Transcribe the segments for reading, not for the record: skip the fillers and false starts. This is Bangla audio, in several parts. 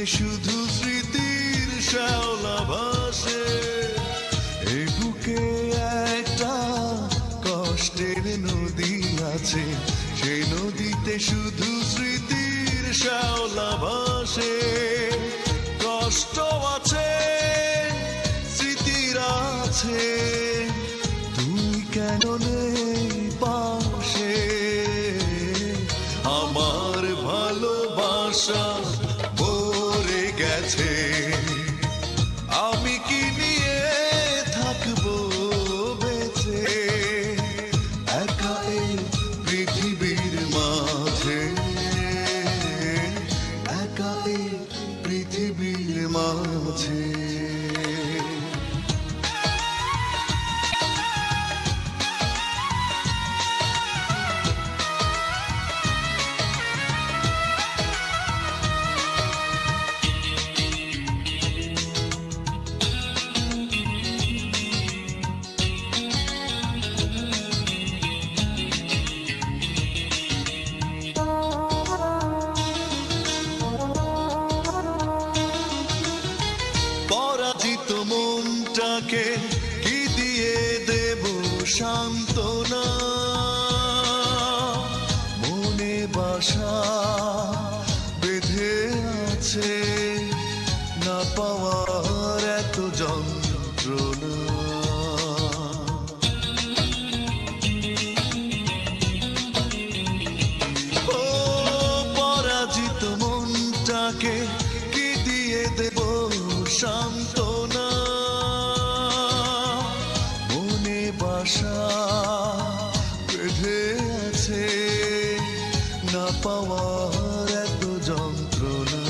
শুধু স্মৃতির শ্যাওলা ভাসে। এই বুকে একটা কষ্টের নদী আছে, সেই নদীতে শুধু স্মৃতির শ্যাওলা ভাসে। কষ্ট আছে, স্মৃতির আছে, তুই কেন নেই পাশে? আমার ভালোবাসা ভরে গেছে, আমি কি নিয়ে থাকবো বেঁচে? একা এই পৃথিবীর মাঝে, একা এই পৃথিবীর মাঝে। পরাজিত মনটাকে কি দিয়ে দেব সান্ত্বনা? মনে বাসা বেঁধে আছে না পাওয়ার এত যন্ত্রণা। ও পরাজিত মনটাকে কি দিয়ে দেব সান্ত্বনা? মনে বাসা বেঁধে আছে না পাওয়ার এত যন্ত্রণা।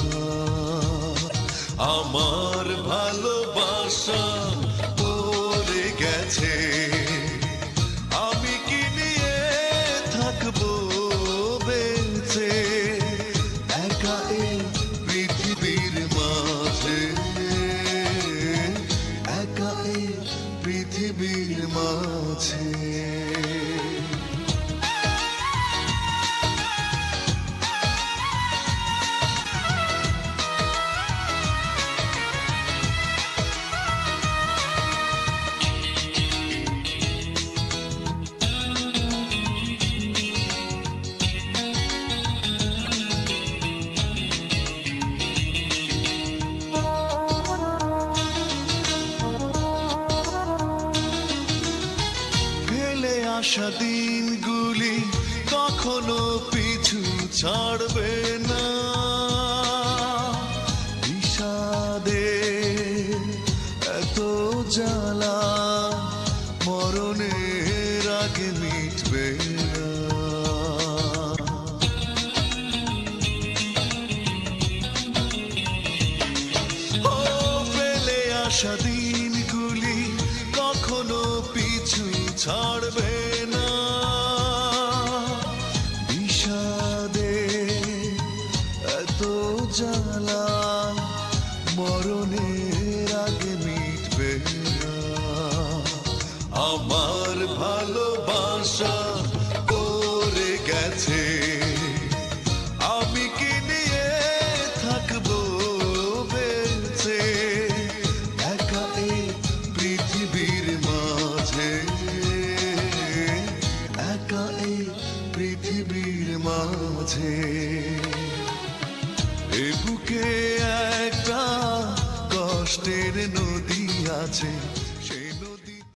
আমার ভালোবাসা পড়ে গেছে, আমি কি নিয়ে থাকবো বেঁচে? একা এই পৃথিবীর মাঝে, একা এই পৃথিবীর মাঝে। আশা দিনগুলি কখনো পিছু ছাড়বে না। বিষাদে এত জ্বালা মরণের আগে মিটবে না। ও ফেলে আসা দিনগুলি কখনো পিছু ছাড়বে না। বিষাদে এত জ্বালা মরণের আগে মিটবে না। আমার ভালোবাসা পড়ে গেছে, আমি কি নিয়ে থাকবো বেঁচে? একা এই পৃথিবীর মাঝে, একা এই পৃথিবীর মাঝে। এ বুকে একটা কষ্টের নদী আছে,